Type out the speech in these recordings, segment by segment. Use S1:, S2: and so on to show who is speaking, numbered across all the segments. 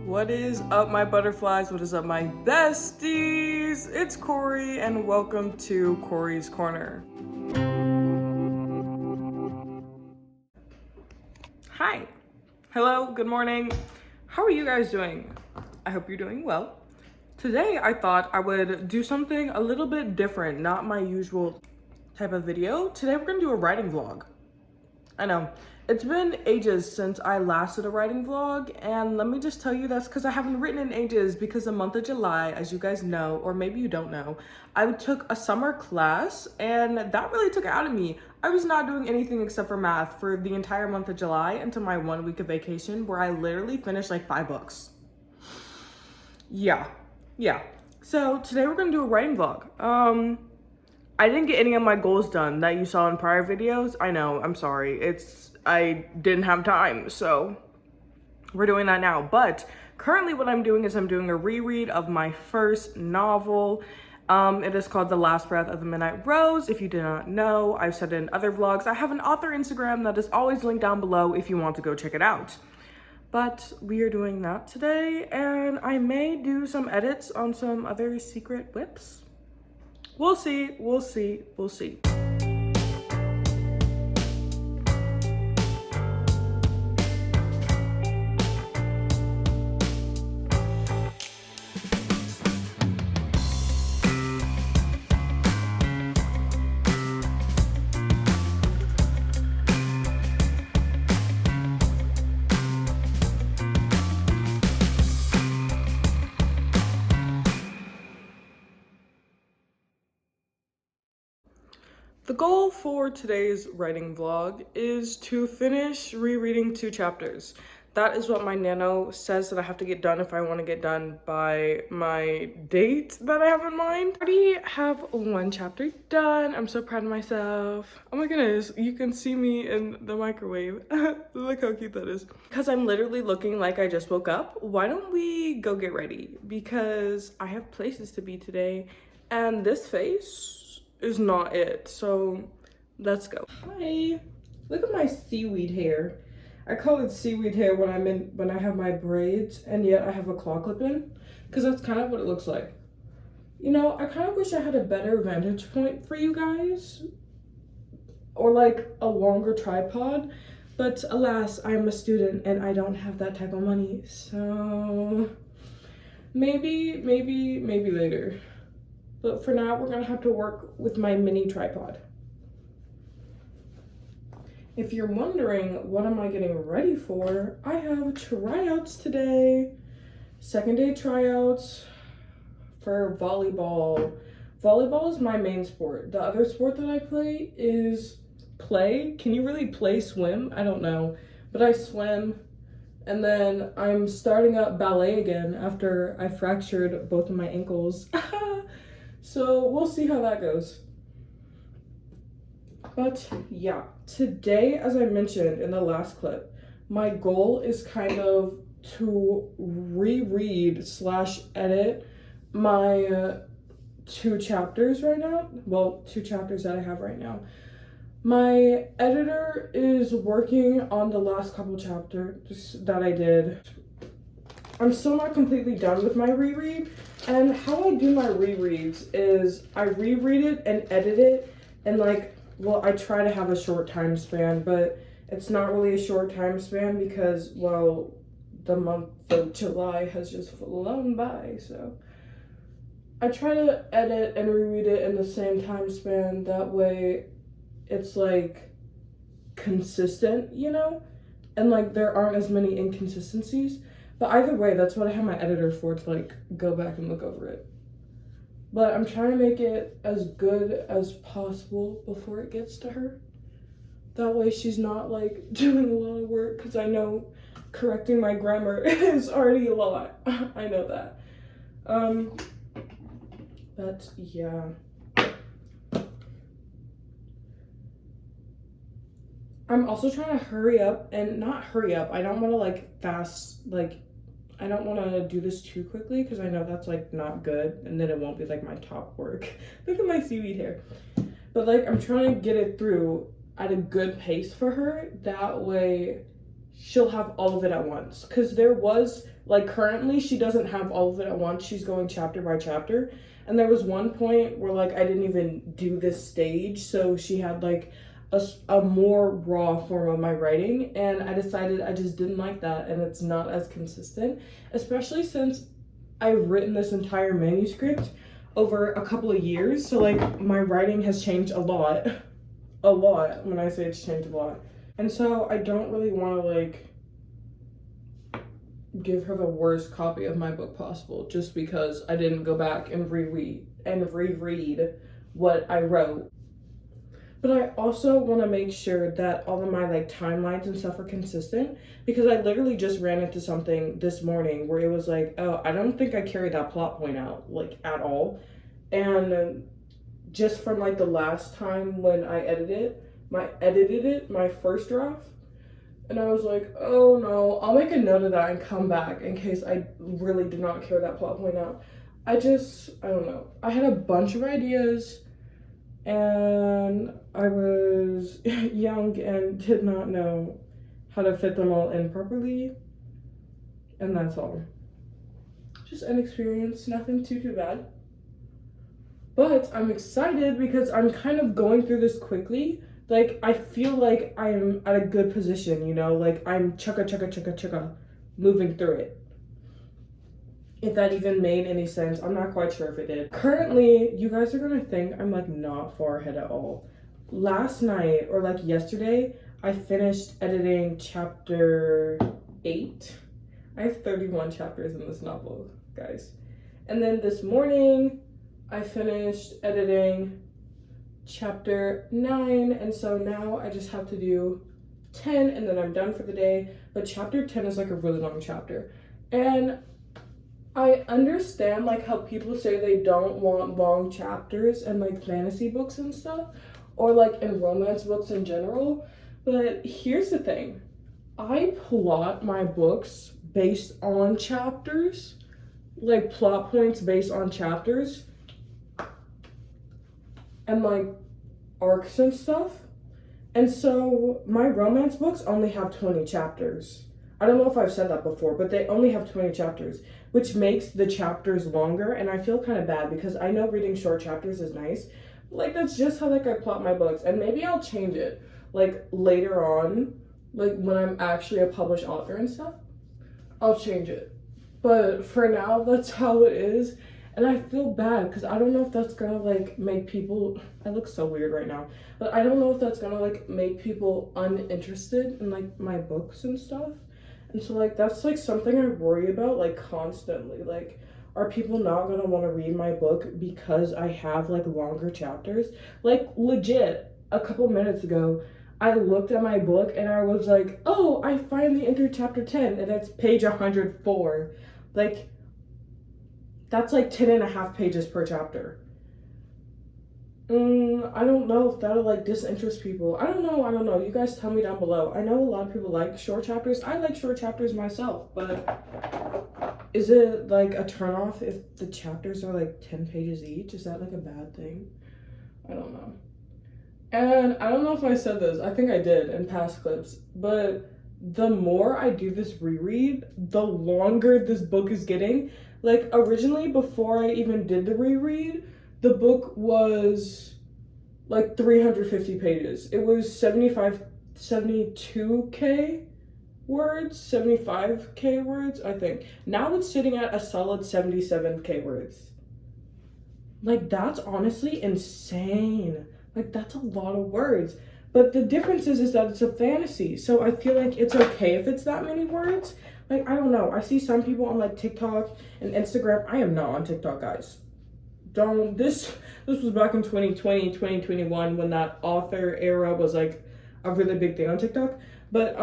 S1: What is up, my butterflies? What is up, my besties? It's Corrie, and welcome to Corrie's Corner. Hi. Hello, good morning. How are you guys doing? I hope you're doing well. Today, I thought I would do something a little bit different, not my usual type of video. Today, we're gonna do a writing vlog. I know. It's been ages since I last did a writing vlog, and let me just tell you that's because I haven't written in ages, because the month of July, as you guys know, or maybe you don't know, I took a summer class and that really took it out of me. I was not doing anything except for math for the entire month of July until my 1 week of vacation, where I literally finished like 5 books. Yeah. So today we're gonna do a writing vlog. I didn't get any of my goals done that you saw in prior videos. I know, I'm sorry. I didn't have time, so we're doing that now. But currently what I'm doing is I'm doing a reread of my first novel. It is called The Last Breath of the Midnight Rose. If you did not know, I've said it in other vlogs. I have an author Instagram that is always linked down below if you want to go check it out. But we are doing that today, and I may do some edits on some other secret whips. We'll see. The goal for today's writing vlog is to finish rereading 2 chapters. That is what my nano says that I have to get done if I want to get done by my date that I have in mind. I already have 1 chapter done. I'm so proud of myself. Oh my goodness, you can see me in the microwave. Look how cute that is. Because I'm literally looking like I just woke up, why don't we go get ready? Because I have places to be today, and this face is not it, so let's go. Hi, look at my seaweed hair. I call it seaweed hair when I have my braids, and yet I have a claw clip in, because that's kind of what it looks like. You know, I kind of wish I had a better vantage point for you guys, or like a longer tripod, but alas, I'm a student and I don't have that type of money, so maybe later. But for now, we're gonna have to work with my mini tripod. If you're wondering what am I getting ready for, I have tryouts today. Second day tryouts for volleyball. Volleyball is my main sport. The other sport that I play is play. Can you really play swim? I don't know, but I swim. And then I'm starting up ballet again after I fractured both of my ankles. So we'll see how that goes. But yeah, today, as I mentioned in the last clip, my goal is kind of to reread / edit my 2 chapters right now. Well, 2 chapters that I have right now. My editor is working on the last couple chapters that I did. I'm still not completely done with my reread. And how I do my rereads is I reread it and edit it, and I try to have a short time span, but it's not really a short time span because, well, the month of July has just flown by, so I try to edit and reread it in the same time span. That way it's like consistent, you know, and like there aren't as many inconsistencies. But either way, that's what I have my editor for, to like go back and look over it. But I'm trying to make it as good as possible before it gets to her. That way she's not like doing a lot of work, because I know correcting my grammar is already a lot. I know that. But yeah. I'm also trying to hurry up, and not hurry up. I don't want to like fast, like I don't want to do this too quickly, because I know that's like not good, and then it won't be like my top work. Look at my seaweed hair. But like I'm trying to get it through at a good pace for her. That way she'll have all of it at once. Because there was Like currently she doesn't have all of it at once. She's going chapter by chapter. And there was one point where like I didn't even do this stage, so she had like a more raw form of my writing, and I decided I just didn't like that, and it's not as consistent, especially since I've written this entire manuscript over a couple of years. So like my writing has changed a lot. A lot. When I say it's changed a lot. And so I don't really want to like give her the worst copy of my book possible just because I didn't go back and reread what I wrote. But I also want to make sure that all of my like timelines and stuff are consistent, because I literally just ran into something this morning where it was like, oh, I don't think I carried that plot point out like at all. And just from like the last time when I edited it, my first draft, and I was like, oh no, I'll make a note of that and come back in case I really did not carry that plot point out. I don't know. I had a bunch of ideas and I was young and did not know how to fit them all in properly. And that's all. Just inexperience, nothing too bad. But I'm excited because I'm kind of going through this quickly. Like, I feel like I'm at a good position, you know? Like, I'm chugga moving through it. If that even made any sense, I'm not quite sure if it did. Currently, you guys are gonna think I'm like not far ahead at all. Last night, or like yesterday, I finished editing chapter 8. I have 31 chapters in this novel, guys. And then this morning, I finished editing chapter 9, and so now I just have to do 10 and then I'm done for the day. But chapter 10 is like a really long chapter, and I understand like how people say they don't want long chapters in like fantasy books and stuff, or like in romance books in general, but here's the thing. I plot my books based on chapters, like plot points based on chapters and like arcs and stuff. And so my romance books only have 20 chapters. I don't know if I've said that before, but they only have 20 chapters, which makes the chapters longer, and I feel kind of bad because I know reading short chapters is nice. Like, that's just how like I plot my books, and maybe I'll change it like later on, like when I'm actually a published author and stuff, I'll change it. But for now, that's how it is. And I feel bad because I don't know if that's gonna like make people, I look so weird right now, but I don't know if that's gonna like make people uninterested in like my books and stuff. And so like that's like something I worry about like constantly. Like, are people not gonna want to read my book because I have like longer chapters? Like, legit, a couple minutes ago I looked at my book and I was like, oh, I finally entered chapter 10 and it's page 104. Like, that's like 10 and a half pages per chapter. I don't know if that'll like disinterest people. I don't know. You guys tell me down below. I know a lot of people like short chapters. I like short chapters myself, but is it like a turnoff if the chapters are like 10 pages each? Is that like a bad thing? I don't know. And I don't know if I said this. I think I did in past clips, but the more I do this reread, the longer this book is getting. Like, originally, before I even did the reread, the book was like 350 pages. It was 72k words, 75k words, I think. Now it's sitting at a solid 77k words. Like, that's honestly insane. Like, that's a lot of words. But the difference is that it's a fantasy, so I feel like it's okay if it's that many words. Like, I don't know. I see some people on like TikTok and Instagram. I am not on TikTok, guys. This was back in 2020, 2021 when that author era was like a really big thing on TikTok. But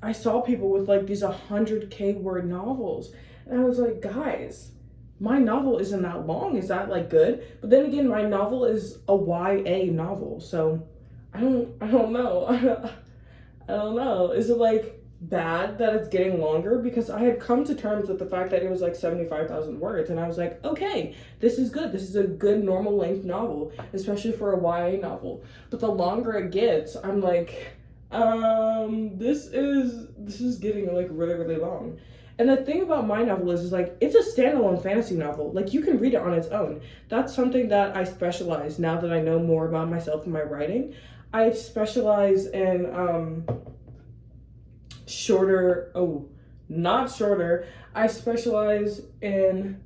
S1: I saw people with like these 100k word novels, and I was like, guys, my novel isn't that long. Is that like good? But then again, my novel is a YA novel, so I don't know. I don't know. Is it like bad that it's getting longer? Because I had come to terms with the fact that it was like 75,000 words, and I was like, okay, this is good. This is a good normal length novel, especially for a YA novel. But the longer it gets, I'm like, this is getting like really, really long. And the thing about my novel is like, it's a standalone fantasy novel. Like, you can read it on its own. That's something that I specialize now that I know more about myself and my writing. I specialize in shorter, oh, not shorter. I specialize in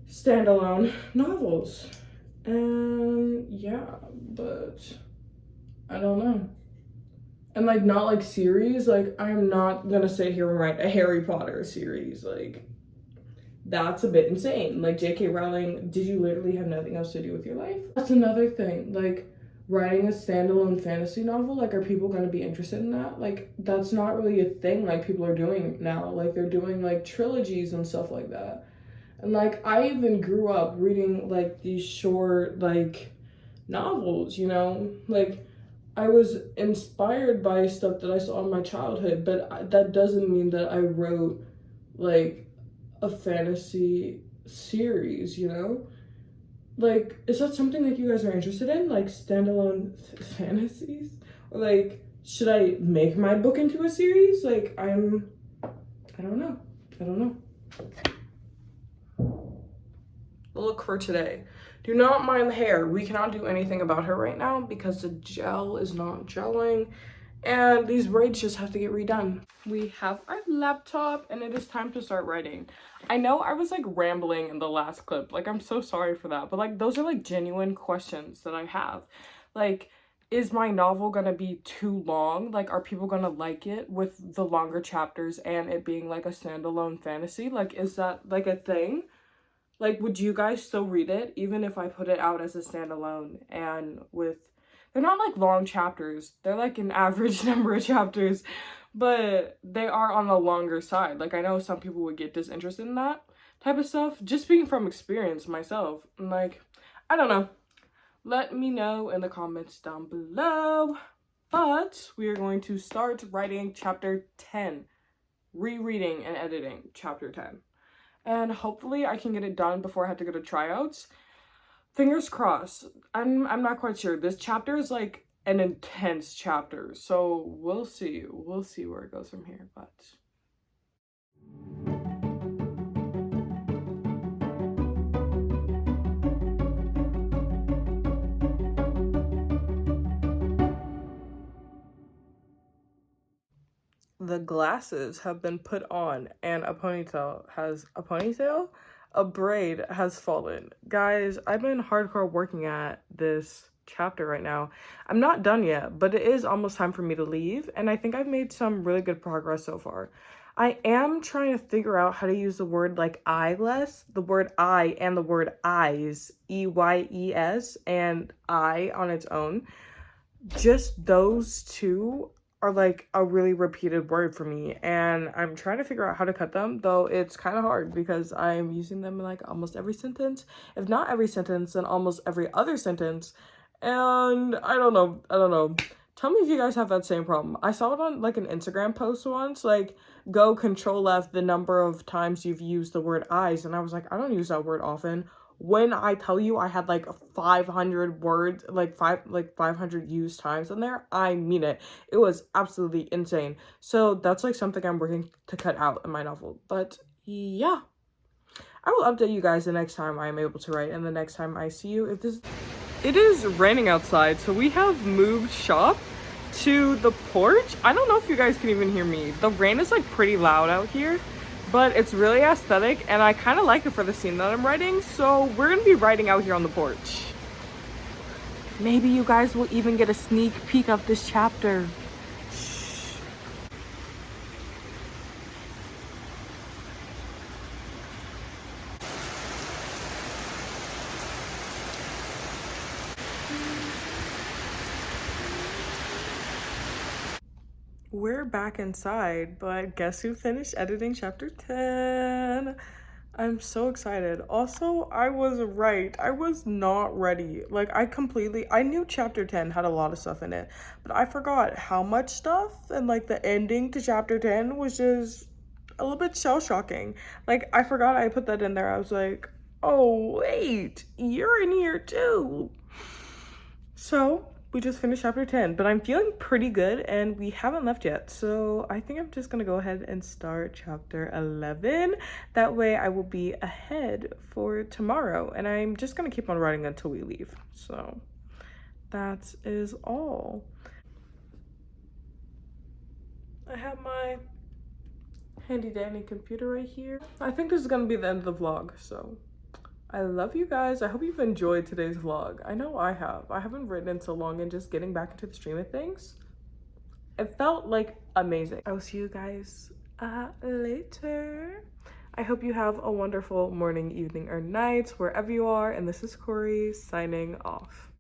S1: standalone novels. And yeah, but I don't know. And like, not like series. Like, I'm not gonna sit here and write a Harry Potter series. Like, that's a bit insane. Like, J.K. Rowling, did you literally have nothing else to do with your life? That's another thing. Like, writing a standalone fantasy novel, like, are people gonna be interested in that? Like, that's not really a thing like people are doing now. Like, they're doing like trilogies and stuff like that. And like, I even grew up reading like these short like novels, you know? Like, I was inspired by stuff that I saw in my childhood, but that doesn't mean that I wrote like a fantasy series, you know? Like, is that something that you guys are interested in? Like, standalone fantasies? Or like, should I make my book into a series? Like, I don't know. I don't know. The look for today. Do not mind the hair. We cannot do anything about her right now because the gel is not gelling and these braids just have to get redone. We have our laptop and it is time to start writing. I know I was like rambling in the last clip. Like, I'm so sorry for that. But like, those are like genuine questions that I have. Like, is my novel gonna be too long? Like, are people gonna like it with the longer chapters and it being like a standalone fantasy? Like, is that like a thing? Like, would you guys still read it even if I put it out as a standalone and with, they're not like long chapters, they're like an average number of chapters, but they are on the longer side. Like, I know some people would get disinterested in that type of stuff, just speaking from experience myself. And like, I don't know. Let me know in the comments down below. But we are going to start writing chapter 10, rereading and editing chapter 10. And hopefully I can get it done before I have to go to tryouts. Fingers crossed. I'm not quite sure. This chapter is like an intense chapter, so we'll see. We'll see where it goes from here, but the glasses have been put on and a braid has fallen. Guys, I've been hardcore working at this chapter right now. I'm not done yet, but it is almost time for me to leave, and I think I've made some really good progress so far. I am trying to figure out how to use the word like I less, the word I and the word eyes, EYES, and I on its own. Just those two are like a really repeated word for me, and I'm trying to figure out how to cut them, though it's kind of hard because I'm using them in like almost every sentence, if not every sentence, then almost every other sentence. And I don't know. Tell me if you guys have that same problem. I saw it on like an Instagram post once, like, go Control F the number of times you've used the word eyes, and I was like, I don't use that word often. When I tell you I had like 500 words, like 500 used times in there, I mean it. It was absolutely insane. So that's like something I'm working to cut out in my novel. But yeah, I will update you guys the next time I'm able to write and the next time I see you. It is raining outside, so we have moved shop to the porch. I don't know if you guys can even hear me. The rain is like pretty loud out here, but it's really aesthetic and I kind of like it for the scene that I'm writing, so we're gonna be writing out here on the porch. Maybe you guys will even get a sneak peek of this chapter. We're back inside, but guess who finished editing chapter 10? I'm so excited. Also, I was right. I was not ready. Like, I knew chapter 10 had a lot of stuff in it, but I forgot how much stuff, and like the ending to chapter 10 was just a little bit shell-shocking. Like, I forgot I put that in there. I was like, oh, wait, you're in here too. So we just finished chapter 10, but I'm feeling pretty good and we haven't left yet. So I think I'm just gonna go ahead and start chapter 11. That way I will be ahead for tomorrow, and I'm just gonna keep on writing until we leave. So that is all. I have my handy dandy computer right here. I think this is gonna be the end of the vlog, so I love you guys. I hope you've enjoyed today's vlog. I know I have. I haven't written in so long, and just getting back into the stream of things, it felt like amazing. I will see you guys later. I hope you have a wonderful morning, evening, or night, wherever you are. And this is Corrie signing off.